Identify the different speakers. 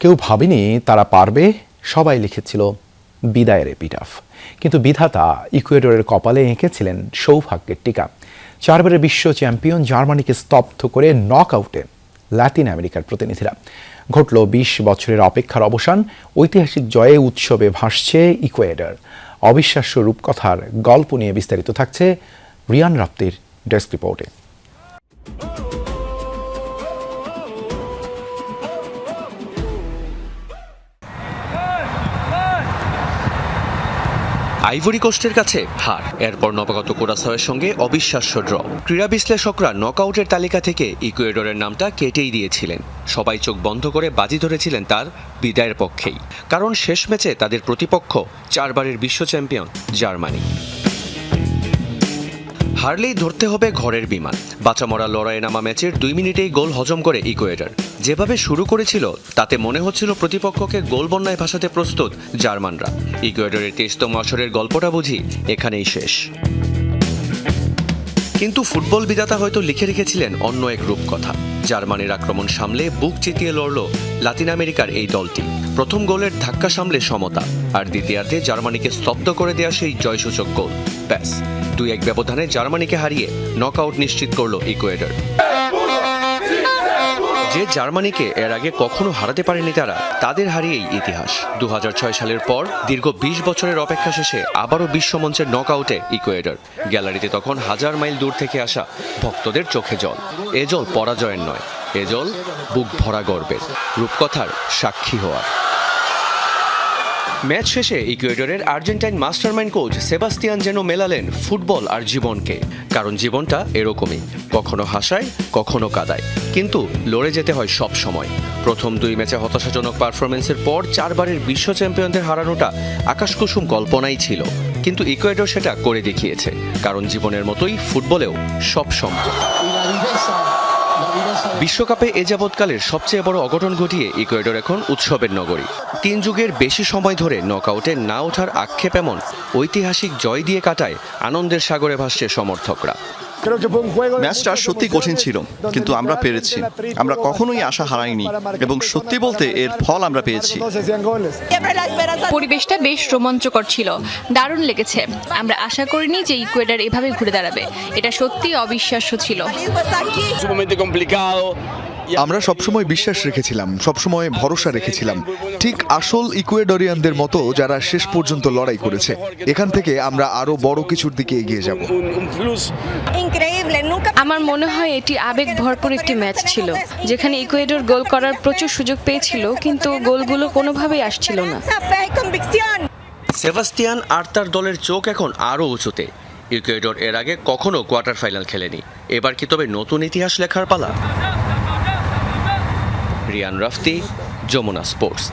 Speaker 1: কেউ ভাবেনি তারা পারবে, সবাই লিখেছিল বিদায়ের এপিটাফ। কিন্তু বিধাতা ইকুয়েডরের কপালে এঁকেছিলেন সৌভাগ্যের টিকা। 4 বারের বিশ্ব চ্যাম্পিয়ন জার্মানিকে স্তব্ধ করে নক আউটে ল্যাটিন আমেরিকার প্রতিনিধিরা। ঘটল 20 বছরের অপেক্ষার অবসান। ঐতিহাসিক জয়ে উৎসবে ভাসছে ইকুয়েডর। অবিশ্বাস্য রূপকথার গল্প নিয়ে বিস্তারিত থাকছে রিয়ান রাপ্তির ডেস্ক রিপোর্টে।
Speaker 2: আইভরি কোস্টের কাছে হার, এরপর নবাগত কুরাসাওয়ের সঙ্গে অবিশ্বাস্য ড্র। ক্রীড়া বিশ্লেষকরা নকআউটের তালিকা থেকে ইকুয়েডরের নামটা কেটেই দিয়েছিলেন। সবাই চোখ বন্ধ করে বাজি ধরেছিলেন তার বিদায়ের পক্ষেই, কারণ শেষ ম্যাচে তাদের প্রতিপক্ষ 4 বারের বিশ্ব চ্যাম্পিয়ন জার্মানি। হারলেই ধরতে হবে ঘরের বিমান। বাঁচামরা লড়াইয়ে নামা ম্যাচের 2 মিনিটেই গোল হজম করে ইকুয়েডর। যেভাবে শুরু করেছিল তাতে মনে হচ্ছিল প্রতিপক্ষকে গোল বন্যায় ভাসাতে প্রস্তুত জার্মানরা। ইকুয়েডরের 23তম আসরের গল্পটা বুঝি এখানেই শেষ। কিন্তু ফুটবল বিধাতা হয়তো লিখে রেখেছিলেন অন্য এক রূপকথা। জার্মানির আক্রমণ সামলে বুক চিতিয়ে লড়ল লাতিন আমেরিকার এই দলটি। প্রথম গোলের ধাক্কা সামলে সমতা, আর দ্বিতীয়ার্ধে জার্মানিকে স্তব্ধ করে দেয়া সেই জয়সূচক গোল। ব্যাস 2-1 ব্যবধানে জার্মানিকে হারিয়ে নকআউট নিশ্চিত করল ইকুয়েডর। যে জার্মানিকে এর আগে কখনো হারাতে পারেনি তারা, তাদের হারিয়েই ইতিহাস। 2006 সালের পর দীর্ঘ 20 বছরের অপেক্ষা শেষে আবারও বিশ্বমঞ্চের নকআউটে ইকুয়েডর। গ্যালারিতে তখন 1000 মাইল দূর থেকে আসা ভক্তদের চোখে জল। এ জল পরাজয়ের নয়, এ জল বুক ভরা গর্বের, রূপকথার সাক্ষী হওয়ার। ম্যাচ শেষে ইকুয়েডরের আর্জেন্টাইন মাস্টারমাইন্ড কোচ সেবাস্তিয়ান যেন মেলালেন ফুটবল আর জীবনকে। কারণ জীবনটা এরকমই, কখনো হাসায়, কখনো কাঁদায়, কিন্তু লড়ে যেতে হয় সব সময়। প্রথম 2 ম্যাচে হতাশাজনক পারফরমেন্সের পর 4 বারের বিশ্ব চ্যাম্পিয়নদের হারানোটা আকাশকুসুম কল্পনাই ছিল, কিন্তু ইকুয়েডর সেটা করে দেখিয়েছে। কারণ জীবনের মতোই ফুটবলেও সব সম্ভব। বিশ্বকাপে এ যাবৎকালের সবচেয়ে বড় অঘটন ঘটিয়ে ইকুয়েডর এখন উৎসবের নগরী। 3 যুগের বেশি সময় ধরে নকআউটে না ওঠার আক্ষেপ এমন ঐতিহাসিক জয় দিয়ে কাটায় আনন্দের সাগরে ভাসছে সমর্থকরা।
Speaker 3: ম্যাচটা সত্যি কঠিন ছিল, কিন্তু আমরা পেরেছি। আমরা কখনোই আশা হারাইনি এবং সত্যি বলতে এর ফল আমরা পেয়েছি।
Speaker 4: পরিবেশটা বেশ রোমাঞ্চকর ছিল, দারুণ লেগেছে। আমরা আশা করিনি যে ইকুয়েডর এভাবে ঘুরে দাঁড়াবে। এটা সত্যি অবিশ্বাস্য ছিল।
Speaker 5: আমরা সবসময় বিশ্বাস রেখেছিলাম, সবসময় ভরসা রেখেছিলাম, ঠিক আসল ইকুয়েডরিয়ানদের মতো যারা শেষ পর্যন্ত লড়াই করেছে। এখান থেকে আমরা আরো বড় কিছুর দিকে এগিয়ে যাব।
Speaker 4: আমার মনে হয় এটি আবেগ ভরপুর একটি ম্যাচ ছিল, যেখানে ইকুয়েডর গোল করার প্রচুর সুযোগ পেয়েছিল, কিন্তু গোলগুলো কোনোভাবেই আসছিল না।
Speaker 2: সেবাস্তিয়ান আর তার দলের চোখ এখন আরও উঁচুতে। ইকুয়েডর এর আগে কখনো কোয়ার্টার ফাইনাল খেলেনি। এবার কি তবে নতুন ইতিহাস লেখার পালা? রিয়ান রাফতি, যমুনা স্পোর্টস।